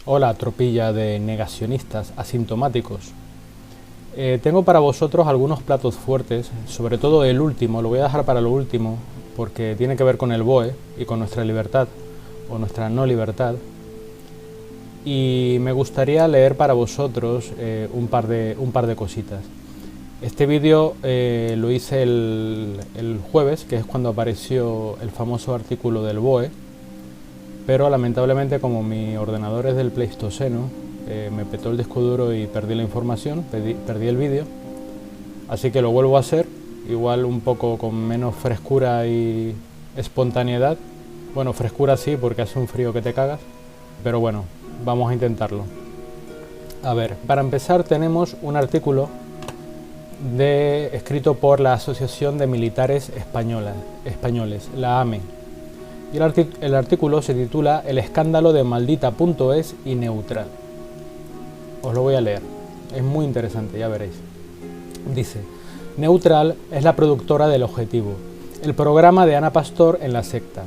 Hola, tropilla de negacionistas asintomáticos. Tengo para vosotros algunos platos fuertes, sobre todo el último, lo voy a dejar para lo último, porque tiene que ver con el BOE y con nuestra libertad, o nuestra no libertad. Y me gustaría leer para vosotros un par de cositas. Este vídeo lo hice el jueves, que es cuando apareció el famoso artículo del BOE, pero lamentablemente, como mi ordenador es del Pleistoceno, me petó el disco duro y perdí la información, perdí el vídeo, así que lo vuelvo a hacer, igual un poco con menos frescura y espontaneidad. Bueno, frescura sí, porque hace un frío que te cagas, pero bueno, vamos a intentarlo. A ver, para empezar tenemos un artículo escrito por la Asociación de Militares Españoles, la AME. Y el artículo se titula El escándalo de Maldita.es y Neutral. Os lo voy a leer, es muy interesante, ya veréis. Dice: Neutral es la productora del Objetivo, el programa de Ana Pastor en La Secta.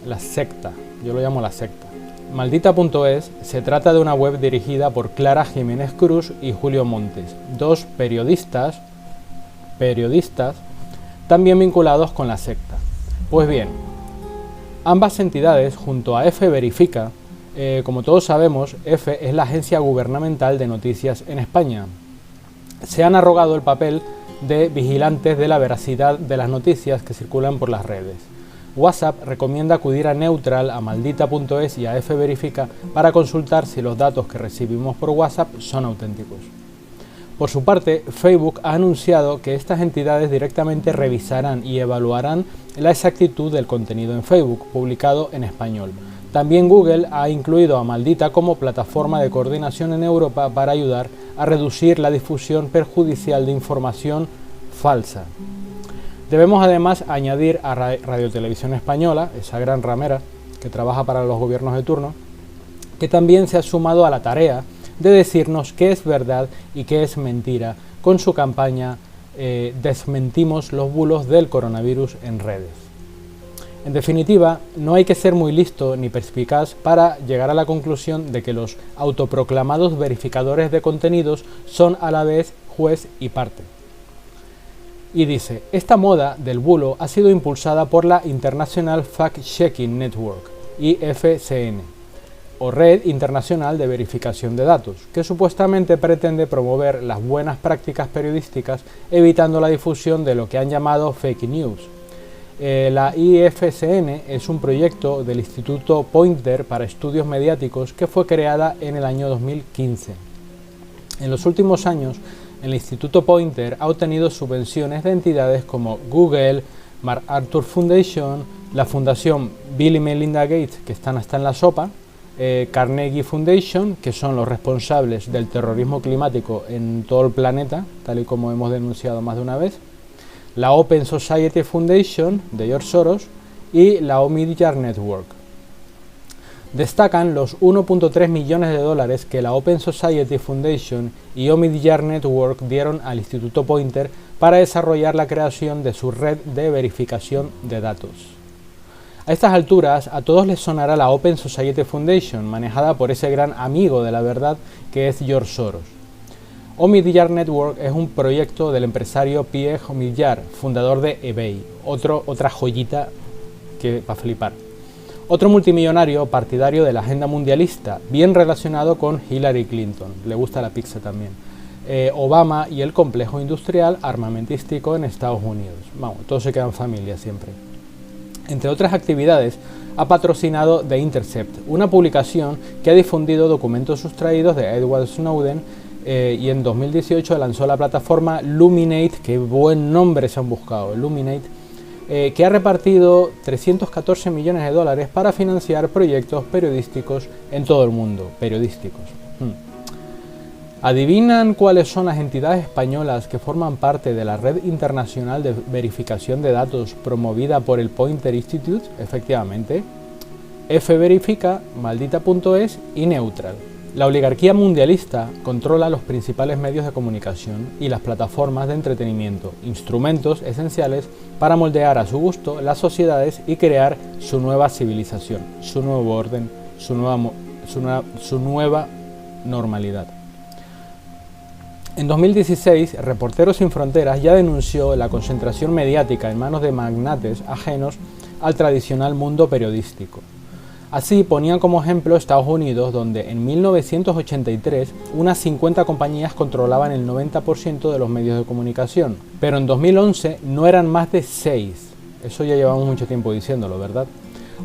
La secta, yo lo llamo la secta. Maldita.es se trata de una web dirigida por Clara Jiménez Cruz y Julio Montes, dos periodistas también vinculados con la secta. Pues bien, ambas entidades, junto a F Verifica, como todos sabemos, F es la agencia gubernamental de noticias en España, se han arrogado el papel de vigilantes de la veracidad de las noticias que circulan por las redes. WhatsApp recomienda acudir a Neutral, a Maldita.es y a F Verifica para consultar si los datos que recibimos por WhatsApp son auténticos. Por su parte, Facebook ha anunciado que estas entidades directamente revisarán y evaluarán la exactitud del contenido en Facebook, publicado en español. También Google ha incluido a Maldita como plataforma de coordinación en Europa para ayudar a reducir la difusión perjudicial de información falsa. Debemos además añadir a Radio Televisión Española, esa gran ramera que trabaja para los gobiernos de turno, que también se ha sumado a la tarea de decirnos qué es verdad y qué es mentira con su campaña Desmentimos los bulos del coronavirus en redes. En definitiva, no hay que ser muy listo ni perspicaz para llegar a la conclusión de que los autoproclamados verificadores de contenidos son a la vez juez y parte. Y dice: esta moda del bulo ha sido impulsada por la International Fact-Checking Network, IFCN, o Red Internacional de Verificación de Datos, que supuestamente pretende promover las buenas prácticas periodísticas evitando la difusión de lo que han llamado fake news. La IFCN es un proyecto del Instituto Poynter para Estudios Mediáticos que fue creada en el año 2015. En los últimos años, el Instituto Poynter ha obtenido subvenciones de entidades como Google, MacArthur Foundation, la Fundación Bill y Melinda Gates, que están hasta en la sopa, Carnegie Foundation, que son los responsables del terrorismo climático en todo el planeta, tal y como hemos denunciado más de una vez, la Open Society Foundation de George Soros y la Omidyar Network. Destacan los 1.3 millones de dólares que la Open Society Foundation y Omidyar Network dieron al Instituto Poynter para desarrollar la creación de su red de verificación de datos. A estas alturas, a todos les sonará la Open Society Foundation, manejada por ese gran amigo de la verdad que es George Soros. Omidyar Network es un proyecto del empresario Pierre Omidyar, fundador de eBay, otra joyita que para flipar. Otro multimillonario partidario de la agenda mundialista, bien relacionado con Hillary Clinton, le gusta la pizza también, Obama y el complejo industrial armamentístico en Estados Unidos. Vamos, todos se quedan familia siempre. Entre otras actividades, ha patrocinado The Intercept, una publicación que ha difundido documentos sustraídos de Edward Snowden, y en 2018 lanzó la plataforma Luminate, que buen nombre se han buscado, Luminate, que ha repartido 314 millones de dólares para financiar proyectos periodísticos en todo el mundo. ¿Adivinan cuáles son las entidades españolas que forman parte de la Red Internacional de Verificación de Datos promovida por el Poynter Institute? Efectivamente, F Verifica, Maldita.es y Neutral. La oligarquía mundialista controla los principales medios de comunicación y las plataformas de entretenimiento, instrumentos esenciales para moldear a su gusto las sociedades y crear su nueva civilización, su nuevo orden, su nueva su nueva normalidad. En 2016, Reporteros Sin Fronteras ya denunció la concentración mediática en manos de magnates ajenos al tradicional mundo periodístico. Así ponían como ejemplo Estados Unidos, donde en 1983 unas 50 compañías controlaban el 90% de los medios de comunicación, pero en 2011 no eran más de 6. Eso ya llevamos mucho tiempo diciéndolo, ¿verdad?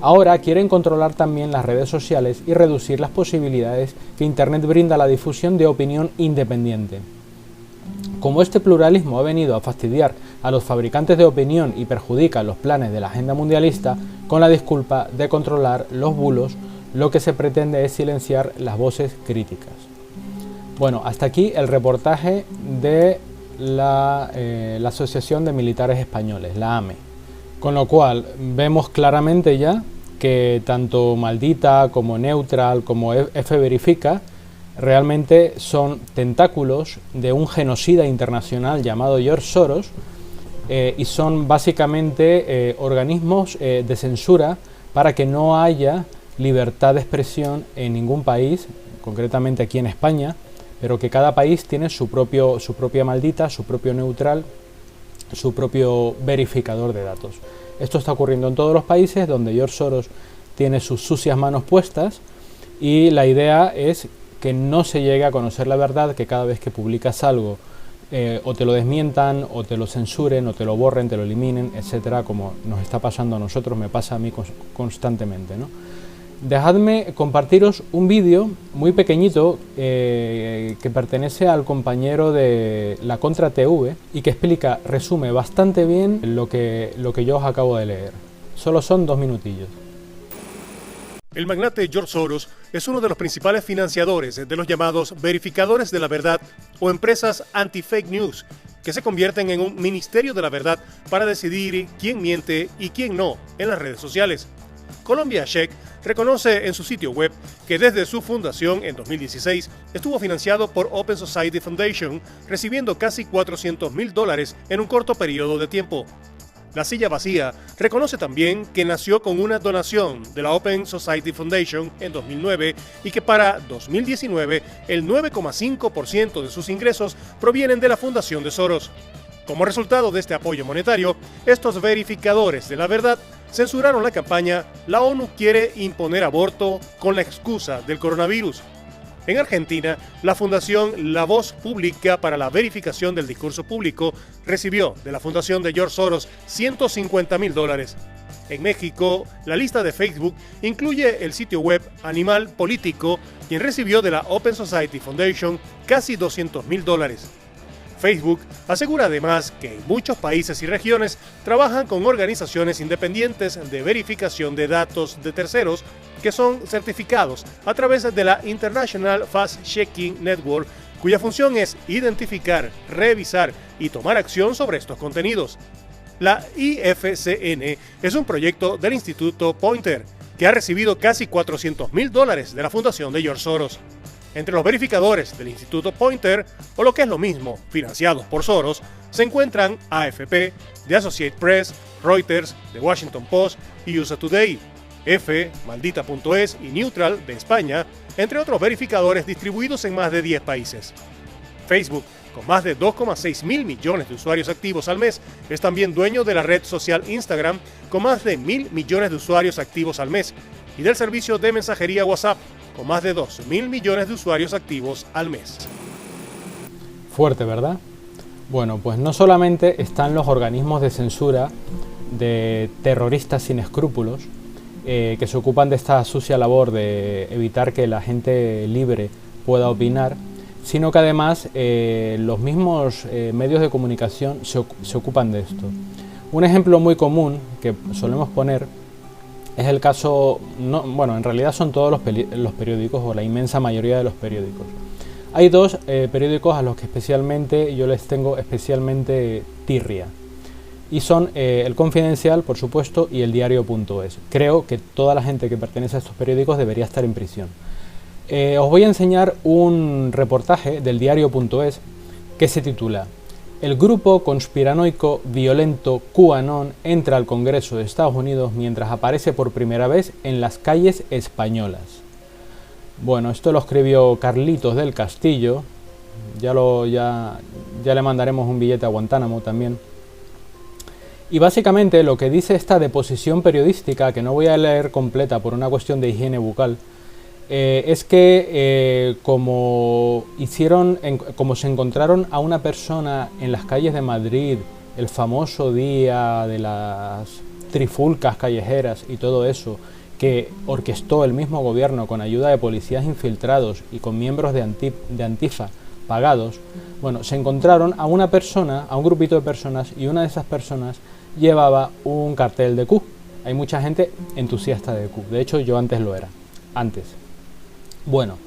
Ahora quieren controlar también las redes sociales y reducir las posibilidades que Internet brinda a la difusión de opinión independiente. Como este pluralismo ha venido a fastidiar a los fabricantes de opinión y perjudica los planes de la agenda mundialista, con la disculpa de controlar los bulos, lo que se pretende es silenciar las voces críticas. Bueno, hasta aquí el reportaje de la Asociación de Militares Españoles, la AME. Con lo cual vemos claramente ya que tanto Maldita como Neutral como F Verifica realmente son tentáculos de un genocida internacional llamado George Soros, y son básicamente organismos de censura para que no haya libertad de expresión en ningún país, concretamente aquí en España, pero que cada país tiene su propia Maldita, su propio Neutral, su propio verificador de datos. Esto está ocurriendo en todos los países donde George Soros tiene sus sucias manos puestas, y la idea es que no se llegue a conocer la verdad, que cada vez que publicas algo o te lo desmientan, o te lo censuren, o te lo borren, te lo eliminen, etcétera, como nos está pasando a nosotros, me pasa a mí constantemente, ¿no? Dejadme compartiros un vídeo muy pequeñito que pertenece al compañero de La Contra TV y que resume bastante bien lo que yo os acabo de leer. Solo son 2 minutillos. El magnate George Soros es uno de los principales financiadores de los llamados verificadores de la verdad o empresas anti-fake news, que se convierten en un ministerio de la verdad para decidir quién miente y quién no en las redes sociales. Columbia Check reconoce en su sitio web que desde su fundación en 2016 estuvo financiado por Open Society Foundation, recibiendo casi $400,000 en un corto periodo de tiempo. La Silla Vacía reconoce también que nació con una donación de la Open Society Foundation en 2009 y que para 2019 el 9,5% de sus ingresos provienen de la fundación de Soros. Como resultado de este apoyo monetario, estos verificadores de la verdad censuraron la campaña "La ONU quiere imponer aborto con la excusa del coronavirus". En Argentina, la fundación La Voz Pública para la Verificación del Discurso Público recibió de la fundación de George Soros $150,000. En México, la lista de Facebook incluye el sitio web Animal Político, quien recibió de la Open Society Foundation casi $200,000. Facebook asegura además que en muchos países y regiones trabajan con organizaciones independientes de verificación de datos de terceros que son certificados a través de la International Fact Checking Network, cuya función es identificar, revisar y tomar acción sobre estos contenidos. La IFCN es un proyecto del Instituto Poynter, que ha recibido casi $400,000 de la fundación de George Soros. Entre los verificadores del Instituto Poynter, o lo que es lo mismo, financiados por Soros, se encuentran AFP, The Associated Press, Reuters, The Washington Post y USA Today, F, Maldita.es y Neutral de España, entre otros verificadores distribuidos en más de 10 países. Facebook, con más de 2,6 mil millones de usuarios activos al mes, es también dueño de la red social Instagram, con más de 1.000 millones de usuarios activos al mes, y del servicio de mensajería WhatsApp, con más de 2.000 millones de usuarios activos al mes. Fuerte, ¿verdad? Bueno, pues no solamente están los organismos de censura de terroristas sin escrúpulos, que se ocupan de esta sucia labor de evitar que la gente libre pueda opinar, sino que además los mismos medios de comunicación se ocupan de esto. Un ejemplo muy común que solemos poner es el caso, en realidad son todos los periódicos, o la inmensa mayoría de los periódicos. Hay dos periódicos a los que yo les tengo especialmente tirria, y son El Confidencial, por supuesto, y El Diario.es. Creo que toda la gente que pertenece a estos periódicos debería estar en prisión. Os voy a enseñar un reportaje del Diario.es que se titula "El grupo conspiranoico violento QAnon entra al Congreso de Estados Unidos mientras aparece por primera vez en las calles españolas". Bueno, esto lo escribió Carlitos del Castillo, ya le mandaremos un billete a Guantánamo también. Y básicamente lo que dice esta deposición periodística, que no voy a leer completa por una cuestión de higiene bucal, es que como se encontraron a una persona en las calles de Madrid, el famoso día de las trifulcas callejeras y todo eso, que orquestó el mismo gobierno con ayuda de policías infiltrados y con miembros de Antifa pagados, bueno, se encontraron a una persona, a un grupito de personas, y una de esas personas llevaba un cartel de Q. Hay mucha gente entusiasta de Q, de hecho yo antes lo era, antes. Bueno,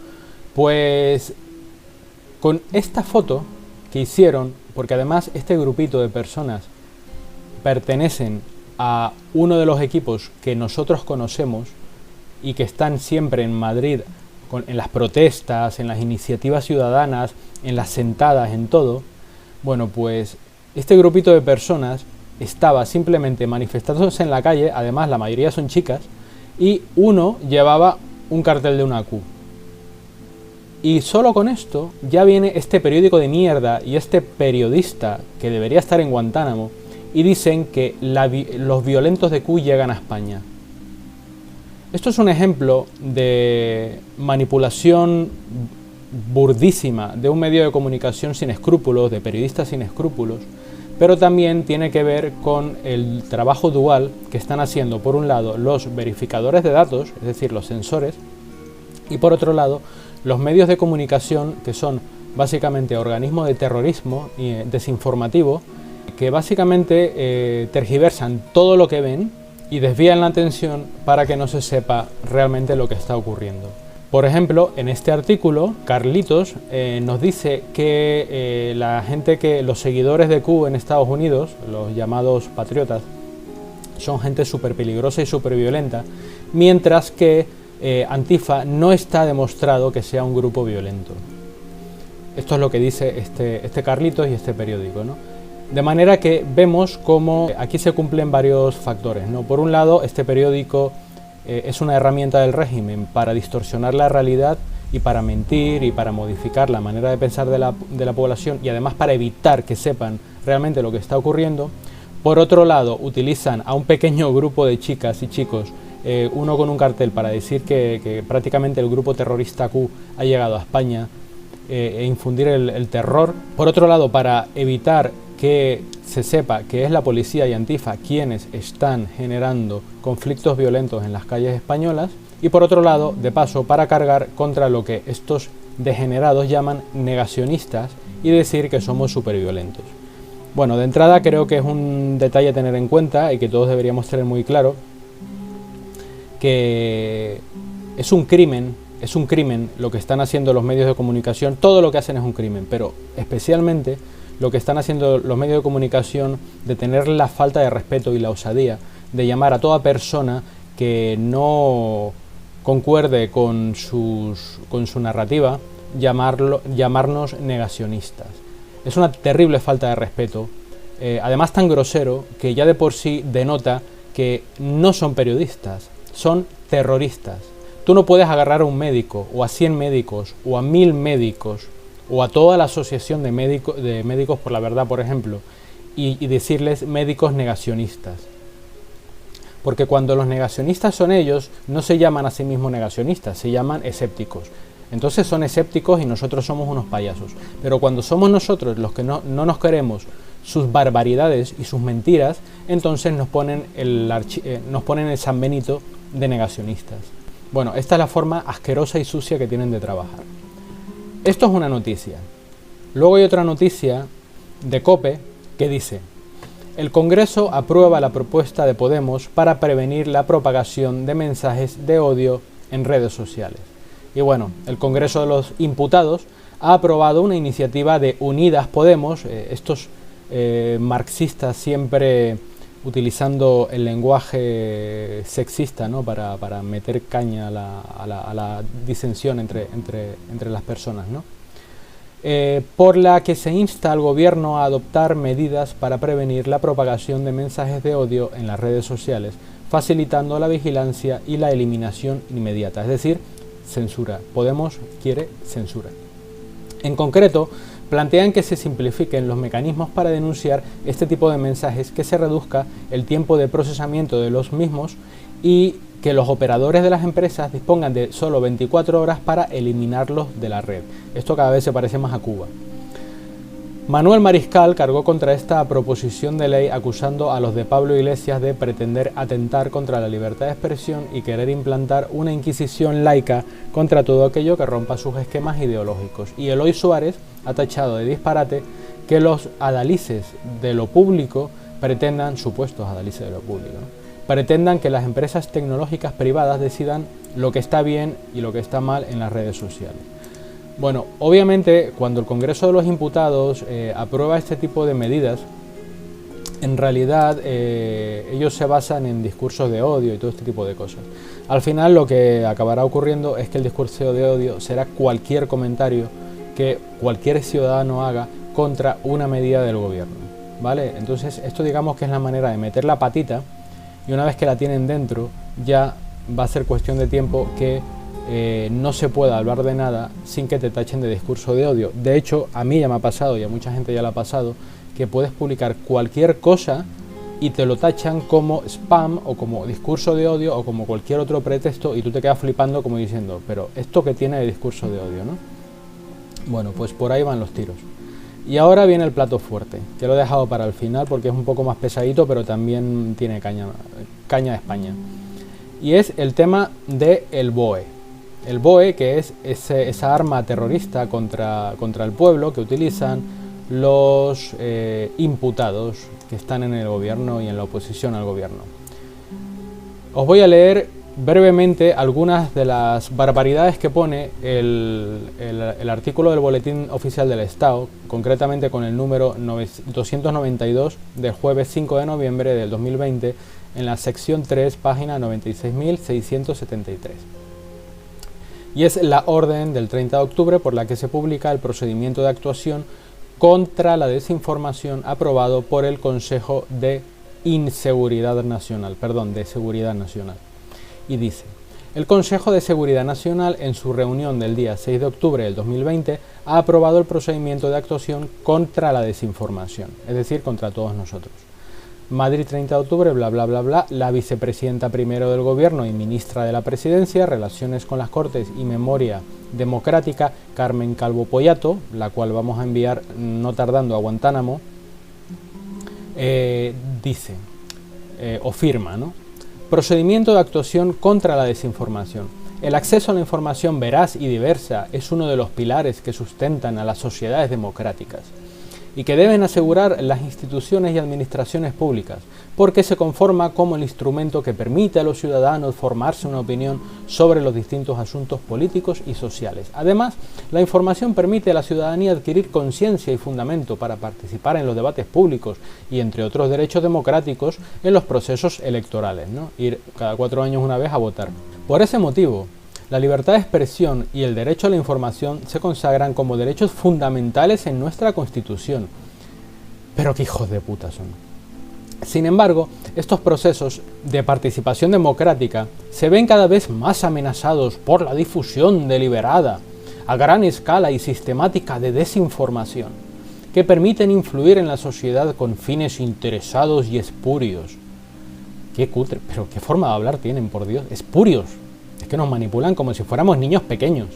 pues con esta foto que hicieron, porque además este grupito de personas pertenecen a uno de los equipos que nosotros conocemos y que están siempre en Madrid en las protestas, en las iniciativas ciudadanas, en las sentadas, en todo. Bueno, pues este grupito de personas estaba simplemente manifestándose en la calle, además la mayoría son chicas, y uno llevaba un cartel de una Q. Y solo con esto ya viene este periódico de mierda y este periodista que debería estar en Guantánamo y dicen que los violentos de Q llegan a España. Esto es un ejemplo de manipulación burdísima de un medio de comunicación sin escrúpulos, de periodistas sin escrúpulos, pero también tiene que ver con el trabajo dual que están haciendo, por un lado, los verificadores de datos, es decir, los sensores, y por otro lado, los medios de comunicación, que son básicamente organismos de terrorismo y desinformativo, que básicamente tergiversan todo lo que ven y desvían la atención para que no se sepa realmente lo que está ocurriendo. Por ejemplo, en este artículo, Carlitos nos dice que los seguidores de Q en Estados Unidos, los llamados patriotas, son gente súper peligrosa y súper violenta, mientras que Antifa no está demostrado que sea un grupo violento. Esto es lo que dice este Carlitos y este periódico, ¿no? De manera que vemos cómo aquí se cumplen varios factores, ¿no? Por un lado, este periódico es una herramienta del régimen para distorsionar la realidad y para mentir y para modificar la manera de pensar de la población, y además para evitar que sepan realmente lo que está ocurriendo. Por otro lado, utilizan a un pequeño grupo de chicas y chicos, uno con un cartel para decir que prácticamente el grupo terrorista Q ha llegado a España, e infundir el terror. Por otro lado, para evitar que se sepa que es la policía y Antifa quienes están generando conflictos violentos en las calles españolas, y por otro lado, de paso, para cargar contra lo que estos degenerados llaman negacionistas y decir que somos superviolentos. Bueno, de entrada creo que es un detalle a tener en cuenta y que todos deberíamos tener muy claro, que es un crimen lo que están haciendo los medios de comunicación. Todo lo que hacen es un crimen, pero especialmente lo que están haciendo los medios de comunicación, de tener la falta de respeto y la osadía de llamar a toda persona que no concuerde con su narrativa, llamarnos negacionistas. Es una terrible falta de respeto, además tan grosero que ya de por sí denota que no son periodistas, son terroristas. Tú no puedes agarrar a un médico, o a 100 médicos, o a 1000 médicos, o a toda la asociación de médicos por la verdad, por ejemplo, y decirles médicos negacionistas. Porque cuando los negacionistas son ellos, no se llaman a sí mismos negacionistas, se llaman escépticos. Entonces son escépticos y nosotros somos unos payasos. Pero cuando somos nosotros los que no nos queremos sus barbaridades y sus mentiras, entonces nos ponen el San Benito de negacionistas. Bueno, esta es la forma asquerosa y sucia que tienen de trabajar. Esto es una noticia. Luego hay otra noticia de COPE que dice: el Congreso aprueba la propuesta de Podemos para prevenir la propagación de mensajes de odio en redes sociales. Y bueno, el Congreso de los Imputados ha aprobado una iniciativa de Unidas Podemos, estos marxistas siempre utilizando el lenguaje sexista, ¿no? para meter caña a la disensión entre las personas, ¿no? Por la que se insta al gobierno a adoptar medidas para prevenir la propagación de mensajes de odio en las redes sociales, facilitando la vigilancia y la eliminación inmediata. Es decir, censura. Podemos quiere censura. En concreto, plantean que se simplifiquen los mecanismos para denunciar este tipo de mensajes, que se reduzca el tiempo de procesamiento de los mismos y que los operadores de las empresas dispongan de solo 24 horas para eliminarlos de la red. Esto cada vez se parece más a Cuba. Manuel Mariscal cargó contra esta proposición de ley acusando a los de Pablo Iglesias de pretender atentar contra la libertad de expresión y querer implantar una inquisición laica contra todo aquello que rompa sus esquemas ideológicos. Y Eloy Suárez ha tachado de disparate que los adalices de lo público pretendan, supuestos adalices de lo público, ¿no?, pretendan que las empresas tecnológicas privadas decidan lo que está bien y lo que está mal en las redes sociales. Bueno, obviamente cuando el Congreso de los Imputados aprueba este tipo de medidas, en realidad ellos se basan en discursos de odio y todo este tipo de cosas. Al final lo que acabará ocurriendo es que el discurso de odio será cualquier comentario que cualquier ciudadano haga contra una medida del gobierno, ¿vale? Entonces esto, digamos que es la manera de meter la patita, y una vez que la tienen dentro ya va a ser cuestión de tiempo que no se pueda hablar de nada sin que te tachen de discurso de odio. De hecho, a mí ya me ha pasado y a mucha gente ya le ha pasado que puedes publicar cualquier cosa y te lo tachan como spam o como discurso de odio o como cualquier otro pretexto, y tú te quedas flipando como diciendo, pero ¿esto qué tiene de discurso de odio, no? Bueno, pues por ahí van los tiros. Y ahora viene el plato fuerte, que lo he dejado para el final porque es un poco más pesadito, pero también tiene caña de España. Y es el tema del BOE. El BOE, que es esa arma terrorista contra el pueblo que utilizan los imputados que están en el gobierno y en la oposición al gobierno. Os voy a leer brevemente algunas de las barbaridades que pone el artículo del Boletín Oficial del Estado, concretamente con el número 292 del jueves 5 de noviembre del 2020, en la sección 3, página 96.673. Y es la orden del 30 de octubre por la que se publica el procedimiento de actuación contra la desinformación aprobado por el Consejo de Seguridad Nacional. Y dice: el Consejo de Seguridad Nacional, en su reunión del día 6 de octubre del 2020, ha aprobado el procedimiento de actuación contra la desinformación, es decir, contra todos nosotros. Madrid, 30 de octubre, bla, bla, bla, bla. La vicepresidenta primero del Gobierno y ministra de la Presidencia, Relaciones con las Cortes y Memoria Democrática, Carmen Calvo Poyato, la cual vamos a enviar no tardando a Guantánamo, dice, o firma, ¿no? Procedimiento de actuación contra la desinformación. El acceso a la información veraz y diversa es uno de los pilares que sustentan a las sociedades democráticas y que deben asegurar las instituciones y administraciones públicas, porque se conforma como el instrumento que permite a los ciudadanos formarse una opinión sobre los distintos asuntos políticos y sociales. Además, la información permite a la ciudadanía adquirir conciencia y fundamento para participar en los debates públicos y, entre otros derechos democráticos, en los procesos electorales, ¿no? Ir cada 4 años una vez a votar. Por ese motivo, la libertad de expresión y el derecho a la información se consagran como derechos fundamentales en nuestra Constitución. Pero qué hijos de puta son. Sin embargo, estos procesos de participación democrática se ven cada vez más amenazados por la difusión deliberada, a gran escala y sistemática de desinformación, que permiten influir en la sociedad con fines interesados y espurios. Qué cutre, pero qué forma de hablar tienen, por Dios, espurios. Es que nos manipulan como si fuéramos niños pequeños.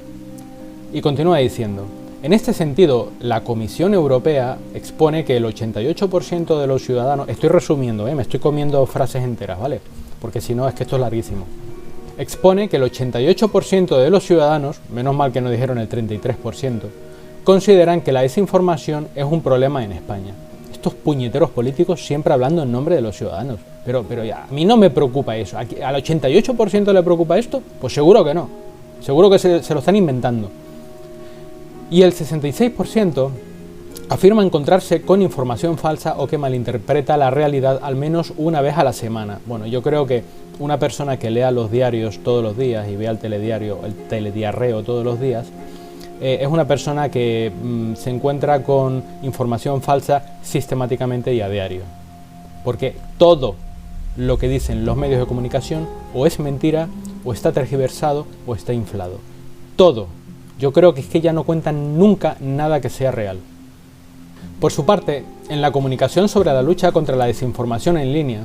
Y continúa diciendo: en este sentido, la Comisión Europea expone que el 88% de los ciudadanos... Estoy resumiendo, me estoy comiendo frases enteras, ¿vale? Porque si no, es que esto es larguísimo. Expone que el 88% de los ciudadanos, menos mal que no dijeron el 33%, consideran que la desinformación es un problema en España. Estos puñeteros políticos siempre hablando en nombre de los ciudadanos. Pero ya, a mí no me preocupa eso. ¿Al 88% le preocupa esto? Pues seguro que no. Seguro que se lo están inventando. Y el 66% afirma encontrarse con información falsa o que malinterpreta la realidad al menos una vez a la semana. Bueno, yo creo que una persona que lea los diarios todos los días y vea el telediarreo todos los días, es una persona que se encuentra con información falsa sistemáticamente y a diario. Porque todo lo que dicen los medios de comunicación o es mentira, o está tergiversado, o está inflado. todo. Yo creo que es que ya no cuentan nunca nada que sea real. Por su parte, en la comunicación sobre la lucha contra la desinformación en línea,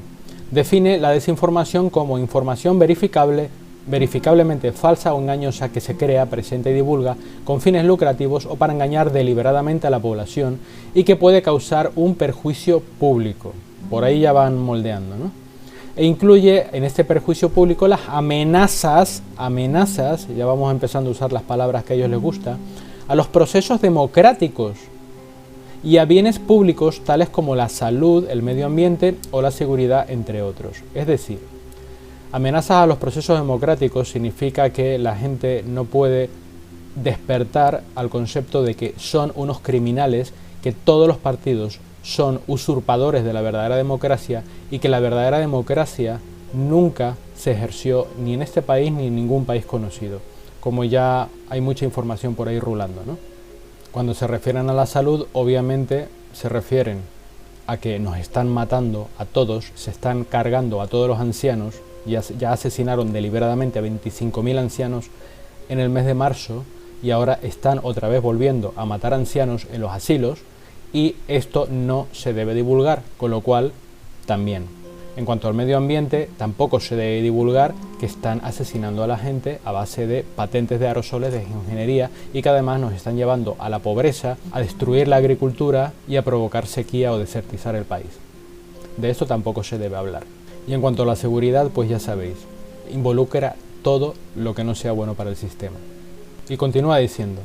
define la desinformación como información verificablemente falsa o engañosa que se crea, presenta y divulga con fines lucrativos o para engañar deliberadamente a la población y que puede causar un perjuicio público. Por ahí ya van moldeando, ¿no? E incluye en este perjuicio público las amenazas, ya vamos empezando a usar las palabras que a ellos les gusta, a los procesos democráticos y a bienes públicos tales como la salud, el medio ambiente o la seguridad, entre otros. Es decir, amenazas a los procesos democráticos significa que la gente no puede despertar al concepto de que son unos criminales, que todos los partidos son usurpadores de la verdadera democracia y que la verdadera democracia nunca se ejerció ni en este país ni en ningún país conocido, como ya hay mucha información por ahí rulando, ¿no? Cuando se refieren a la salud, obviamente se refieren a que nos están matando a todos, se están cargando a todos los ancianos, ya asesinaron deliberadamente a 25.000 ancianos en el mes de marzo y ahora están otra vez volviendo a matar ancianos en los asilos, y esto no se debe divulgar, con lo cual también. En cuanto al medio ambiente, tampoco se debe divulgar que están asesinando a la gente a base de patentes de aerosoles de ingeniería y que además nos están llevando a la pobreza, a destruir la agricultura y a provocar sequía o desertizar el país. De esto tampoco se debe hablar. Y en cuanto a la seguridad, pues ya sabéis, involucra todo lo que no sea bueno para el sistema. Y continúa diciendo: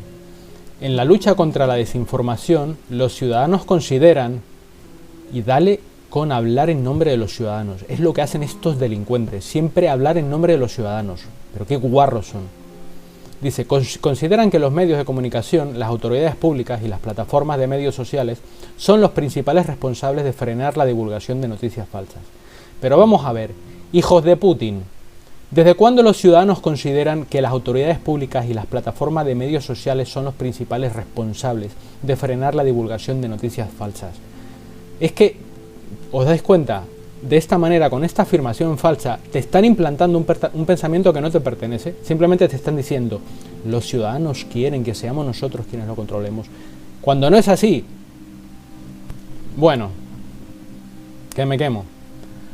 en la lucha contra la desinformación, los ciudadanos consideran, y dale con hablar en nombre de los ciudadanos, es lo que hacen estos delincuentes, siempre hablar en nombre de los ciudadanos, pero qué guarros son. Dice, consideran que los medios de comunicación, las autoridades públicas y las plataformas de medios sociales son los principales responsables de frenar la divulgación de noticias falsas. Pero vamos a ver, hijos de Putin, ¿desde cuándo los ciudadanos consideran que las autoridades públicas y las plataformas de medios sociales son los principales responsables de frenar la divulgación de noticias falsas? Es que, ¿os dais cuenta? De esta manera, con esta afirmación falsa, te están implantando un pensamiento que no te pertenece. Simplemente te están diciendo, los ciudadanos quieren que seamos nosotros quienes lo controlemos. Cuando no es así, bueno, que me quemo.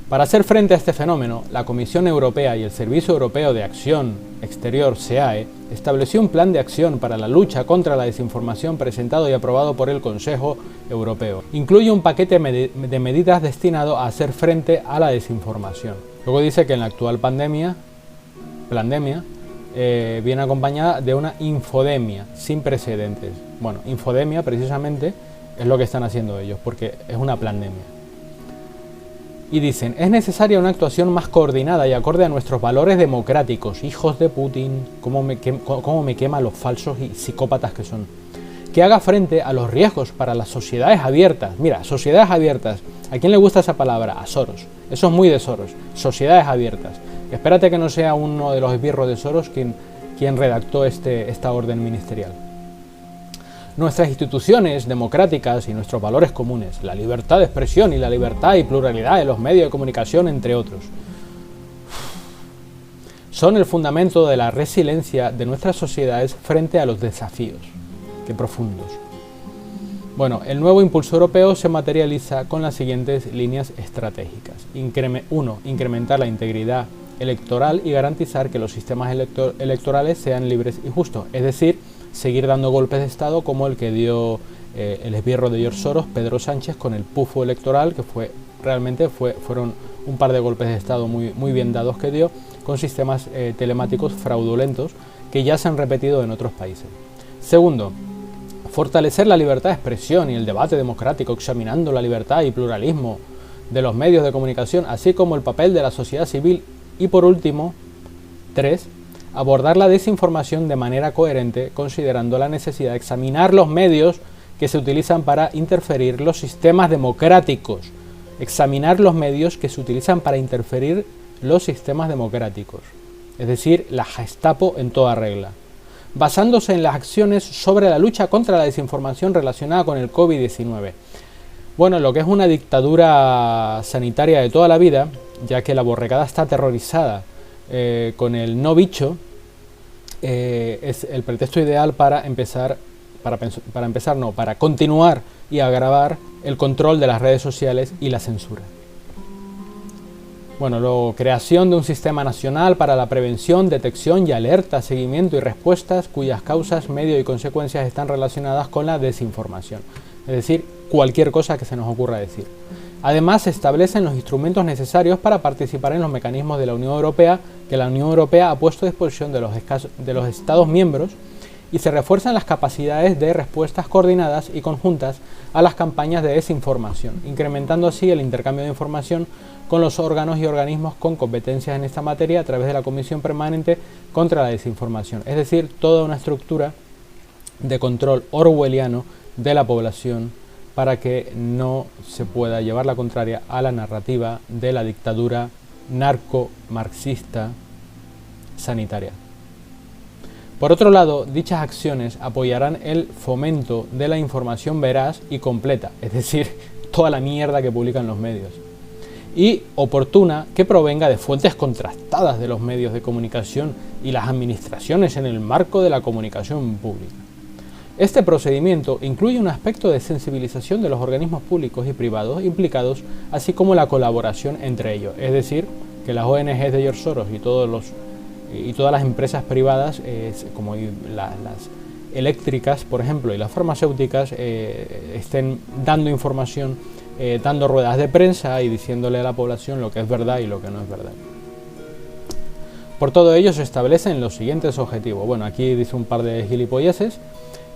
Para hacer frente a este fenómeno, la Comisión Europea y el Servicio Europeo de Acción Exterior, SEAE, estableció un plan de acción para la lucha contra la desinformación presentado y aprobado por el Consejo Europeo. Incluye un paquete de medidas destinado a hacer frente a la desinformación. Luego dice que en la actual pandemia viene acompañada de una infodemia sin precedentes. Bueno, infodemia precisamente es lo que están haciendo ellos, porque es una pandemia. Y dicen, es necesaria una actuación más coordinada y acorde a nuestros valores democráticos. Hijos de Putin, cómo me quema los falsos y psicópatas que son. Que haga frente a los riesgos para las sociedades abiertas. Mira, sociedades abiertas. ¿A quién le gusta esa palabra? A Soros. Eso es muy de Soros. Sociedades abiertas. Espérate que no sea uno de los esbirros de Soros quien redactó esta orden ministerial. Nuestras instituciones democráticas y nuestros valores comunes, la libertad de expresión y la libertad y pluralidad de los medios de comunicación, entre otros, son el fundamento de la resiliencia de nuestras sociedades frente a los desafíos. Qué profundos. Bueno, el nuevo impulso europeo se materializa con las siguientes líneas estratégicas. 1. Incrementar la integridad electoral y garantizar que los sistemas electorales sean libres y justos, es decir, seguir dando golpes de Estado como el que dio el esbirro de George Soros, Pedro Sánchez, con el pufo electoral, que fueron un par de golpes de Estado muy bien dados que dio, con sistemas telemáticos fraudulentos que ya se han repetido en otros países. 2. Fortalecer la libertad de expresión y el debate democrático, examinando la libertad y pluralismo de los medios de comunicación, así como el papel de la sociedad civil. Y por último, 3. Abordar la desinformación de manera coherente, considerando la necesidad de examinar los medios que se utilizan para interferir los sistemas democráticos. Examinar los medios que se utilizan para interferir los sistemas democráticos. Es decir, la Gestapo en toda regla. Basándose en las acciones sobre la lucha contra la desinformación relacionada con el COVID-19. Bueno, lo que es una dictadura sanitaria de toda la vida, ya que la borregada está aterrorizada con el no bicho, es el pretexto ideal para continuar y agravar el control de las redes sociales y la censura. Bueno, luego, creación de un sistema nacional para la prevención, detección y alerta, seguimiento y respuestas cuyas causas, medios y consecuencias están relacionadas con la desinformación. Es decir, cualquier cosa que se nos ocurra decir. Además, se establecen los instrumentos necesarios para participar en los mecanismos de la Unión Europea, que la Unión Europea ha puesto a disposición de los Estados miembros, y se refuerzan las capacidades de respuestas coordinadas y conjuntas a las campañas de desinformación, incrementando así el intercambio de información con los órganos y organismos con competencias en esta materia a través de la Comisión Permanente contra la Desinformación, es decir, toda una estructura de control orwelliano de la población para que no se pueda llevar la contraria a la narrativa de la dictadura narco-marxista sanitaria. Por otro lado, dichas acciones apoyarán el fomento de la información veraz y completa, es decir, toda la mierda que publican los medios, y oportuna que provenga de fuentes contrastadas de los medios de comunicación y las administraciones en el marco de la comunicación pública. Este procedimiento incluye un aspecto de sensibilización de los organismos públicos y privados implicados, así como la colaboración entre ellos, es decir, que las ONGs de George Soros y todas las empresas privadas, como las eléctricas, por ejemplo, y las farmacéuticas, estén dando información, dando ruedas de prensa y diciéndole a la población lo que es verdad y lo que no es verdad. Por todo ello se establecen los siguientes objetivos. Bueno, aquí dice un par de gilipolleces,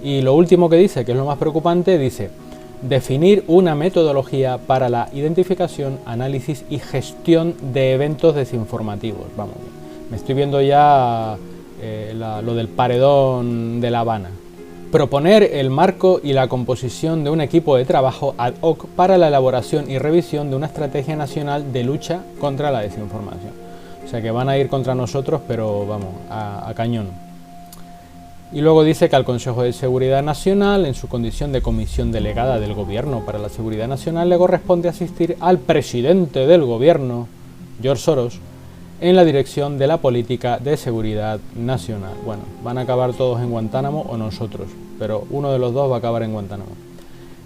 y lo último que dice, que es lo más preocupante, dice: definir una metodología para la identificación, análisis y gestión de eventos desinformativos. Vamos, me estoy viendo ya lo del paredón de La Habana. Proponer el marco y la composición de un equipo de trabajo ad hoc para la elaboración y revisión de una estrategia nacional de lucha contra la desinformación. O sea que van a ir contra nosotros, pero vamos, a cañón. Y luego dice que al Consejo de Seguridad Nacional, en su condición de comisión delegada del Gobierno para la Seguridad Nacional, le corresponde asistir al presidente del Gobierno, George Soros, en la dirección de la política de seguridad nacional. Bueno, van a acabar todos en Guantánamo o nosotros, pero uno de los dos va a acabar en Guantánamo.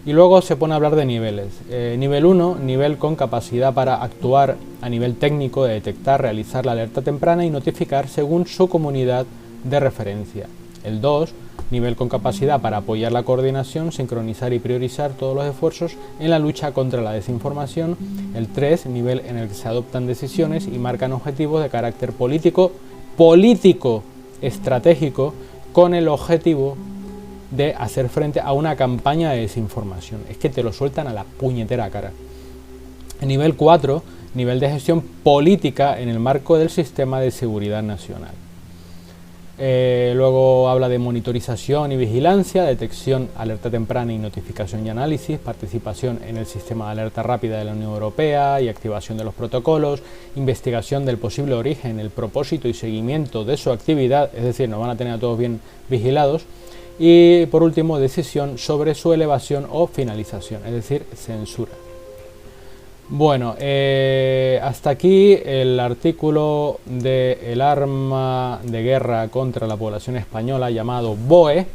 Y luego se pone a hablar de niveles. Nivel 1, nivel con capacidad para actuar a nivel técnico, de detectar, realizar la alerta temprana y notificar según su comunidad de referencia. El 2, nivel con capacidad para apoyar la coordinación, sincronizar y priorizar todos los esfuerzos en la lucha contra la desinformación. El 3, nivel en el que se adoptan decisiones y marcan objetivos de carácter político estratégico, con el objetivo de hacer frente a una campaña de desinformación. Es que te lo sueltan a la puñetera cara. El nivel 4, nivel de gestión política en el marco del sistema de seguridad nacional. Luego habla de monitorización y vigilancia, detección, alerta temprana y notificación y análisis, participación en el sistema de alerta rápida de la Unión Europea y activación de los protocolos, investigación del posible origen, el propósito y seguimiento de su actividad, es decir, nos van a tener a todos bien vigilados, y por último, decisión sobre su elevación o finalización, es decir, censura. Bueno, hasta aquí el artículo del arma de guerra contra la población española llamado BOE,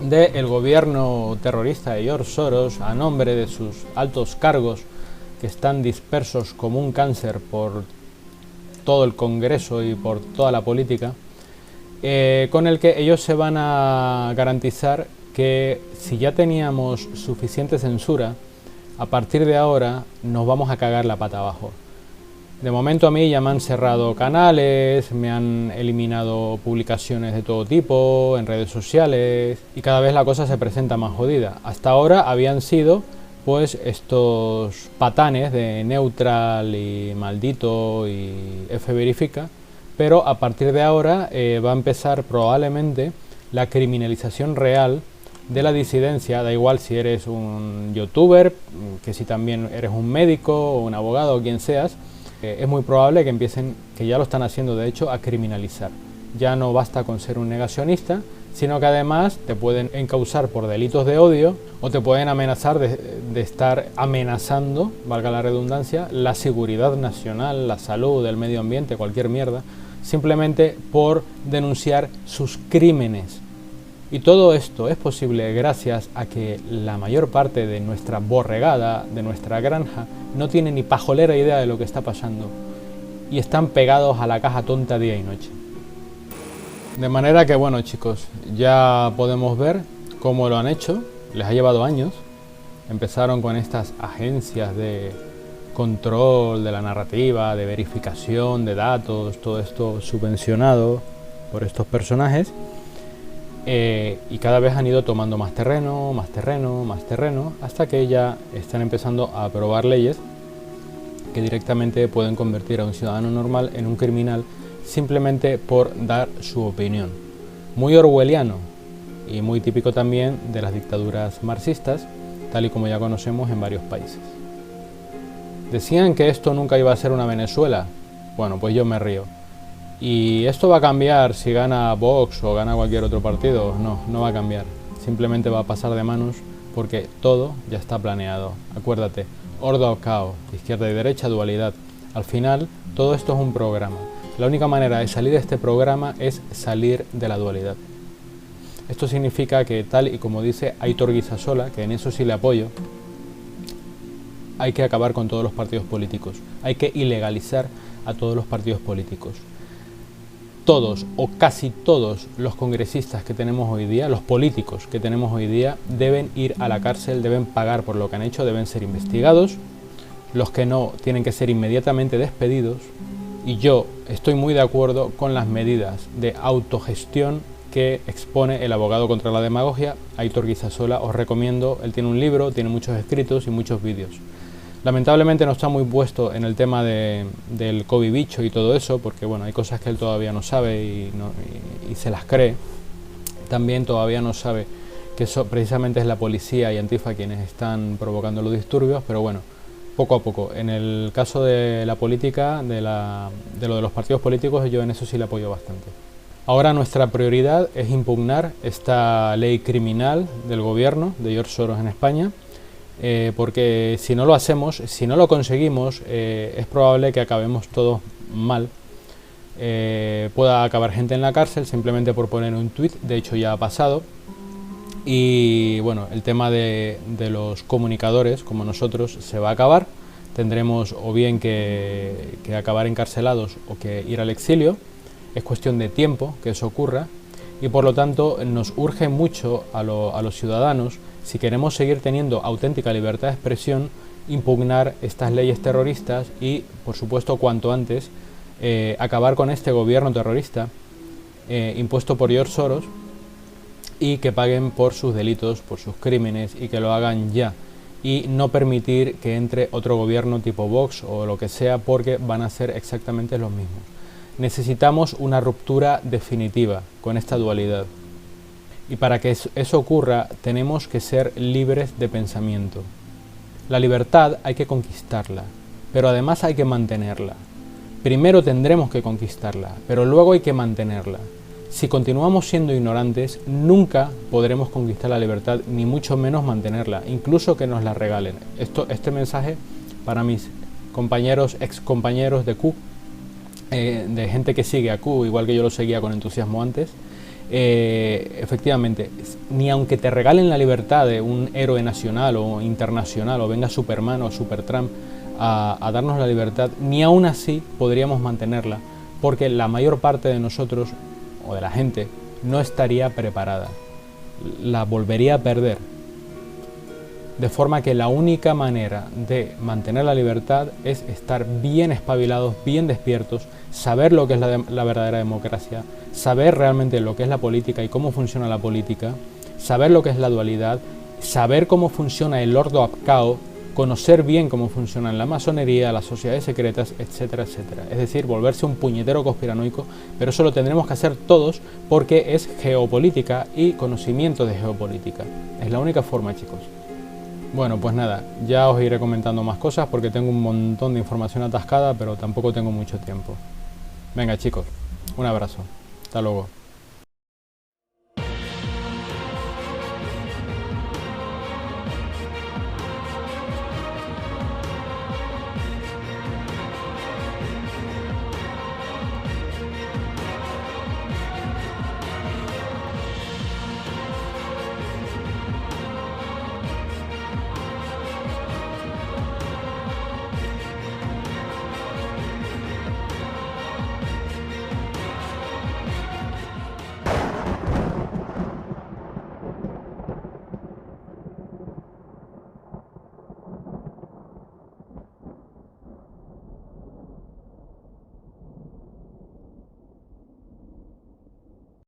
del gobierno terrorista de George Soros, a nombre de sus altos cargos que están dispersos como un cáncer por todo el Congreso y por toda la política, con el que ellos se van a garantizar que si ya teníamos suficiente censura, a partir de ahora nos vamos a cagar la pata abajo. De momento a mí ya me han cerrado canales, me han eliminado publicaciones de todo tipo en redes sociales y cada vez la cosa se presenta más jodida. Hasta ahora habían sido pues estos patanes de Neutral y Maldito y F-Verifica, pero a partir de ahora va a empezar probablemente la criminalización real de la disidencia. Da igual si eres un youtuber, que si también eres un médico o un abogado o quien seas, es muy probable que empiecen, que ya lo están haciendo de hecho, a criminalizar. Ya no basta con ser un negacionista, sino que además te pueden encausar por delitos de odio o te pueden amenazar de estar amenazando, valga la redundancia, la seguridad nacional, la salud, el medio ambiente, cualquier mierda. simplemente por denunciar sus crímenes. Y todo esto es posible gracias a que la mayor parte de nuestra borregada, de nuestra granja, no tiene ni pajolera idea de lo que está pasando y están pegados a la caja tonta día y noche. De manera que bueno, chicos, ya podemos ver cómo lo han hecho. Les ha llevado años. Empezaron con estas agencias de control de la narrativa, de verificación de datos, todo esto subvencionado por estos personajes, y cada vez han ido tomando más terreno, hasta que ya están empezando a aprobar leyes que directamente pueden convertir a un ciudadano normal en un criminal simplemente por dar su opinión. Muy orwelliano y muy típico también de las dictaduras marxistas, tal y como ya conocemos en varios países. Decían que esto nunca iba a ser una Venezuela. Bueno, pues yo me río. ¿Y esto va a cambiar si gana Vox o gana cualquier otro partido? No, no va a cambiar. Simplemente va a pasar de manos porque todo ya está planeado. Acuérdate, ordo o caos, izquierda y derecha, dualidad. Al final, todo esto es un programa. La única manera de salir de este programa es salir de la dualidad. Esto significa que, tal y como dice Aitor Guisasola, que en eso sí le apoyo, hay que acabar con todos los partidos políticos. Hay que ilegalizar a todos los partidos políticos. Todos o casi todos los congresistas que tenemos hoy día, los políticos que tenemos hoy día, deben ir a la cárcel, deben pagar por lo que han hecho, deben ser investigados. Los que no tienen que ser inmediatamente despedidos. Y yo estoy muy de acuerdo con las medidas de autogestión que expone el abogado contra la demagogia, Aitor Guisasola. Os recomiendo, él tiene un libro, tiene muchos escritos y muchos vídeos. Lamentablemente no está muy puesto en el tema del COVID bicho y todo eso, porque bueno, hay cosas que él todavía no sabe y se las cree. También todavía no sabe que eso precisamente es la policía y Antifa quienes están provocando los disturbios, pero bueno, poco a poco. En el caso de la política, de lo de los partidos políticos, yo en eso sí le apoyo bastante. Ahora nuestra prioridad es impugnar esta ley criminal del gobierno de George Soros en España, porque si no lo hacemos, si no lo conseguimos, es probable que acabemos todos mal. Pueda acabar gente en la cárcel simplemente por poner un tuit, de hecho ya ha pasado. Y bueno, el tema de los comunicadores como nosotros se va a acabar. Tendremos o bien que acabar encarcelados o que ir al exilio. Es cuestión de tiempo que eso ocurra y por lo tanto nos urge mucho a los ciudadanos, si queremos seguir teniendo auténtica libertad de expresión, impugnar estas leyes terroristas y, por supuesto, cuanto antes, acabar con este gobierno terrorista impuesto por George Soros y que paguen por sus delitos, por sus crímenes y que lo hagan ya. Y no permitir que entre otro gobierno tipo Vox o lo que sea, porque van a ser exactamente los mismos. Necesitamos una ruptura definitiva con esta dualidad. Y para que eso ocurra, tenemos que ser libres de pensamiento. La libertad hay que conquistarla, pero además hay que mantenerla. Primero tendremos que conquistarla, pero luego hay que mantenerla. Si continuamos siendo ignorantes, nunca podremos conquistar la libertad, ni mucho menos mantenerla, incluso que nos la regalen. Este mensaje para mis compañeros, excompañeros de Q, de gente que sigue a Q, igual que yo lo seguía con entusiasmo antes. Efectivamente, ni aunque te regalen la libertad de un héroe nacional o internacional, o venga Superman o Supertramp a darnos la libertad, ni aún así podríamos mantenerla, porque la mayor parte de nosotros o de la gente no estaría preparada, la volvería a perder. De forma que la única manera de mantener la libertad es estar bien espabilados, bien despiertos, saber lo que es la verdadera democracia, saber realmente lo que es la política y cómo funciona la política, saber lo que es la dualidad, saber cómo funciona el ordo ab cao, conocer bien cómo funcionan la masonería, las sociedades secretas, etcétera, etcétera. Es decir, volverse un puñetero conspiranoico, pero eso lo tendremos que hacer todos porque es geopolítica y conocimiento de geopolítica. Es la única forma, chicos. Bueno, pues nada, ya os iré comentando más cosas porque tengo un montón de información atascada, pero tampoco tengo mucho tiempo. Venga, chicos, un abrazo. Hasta luego.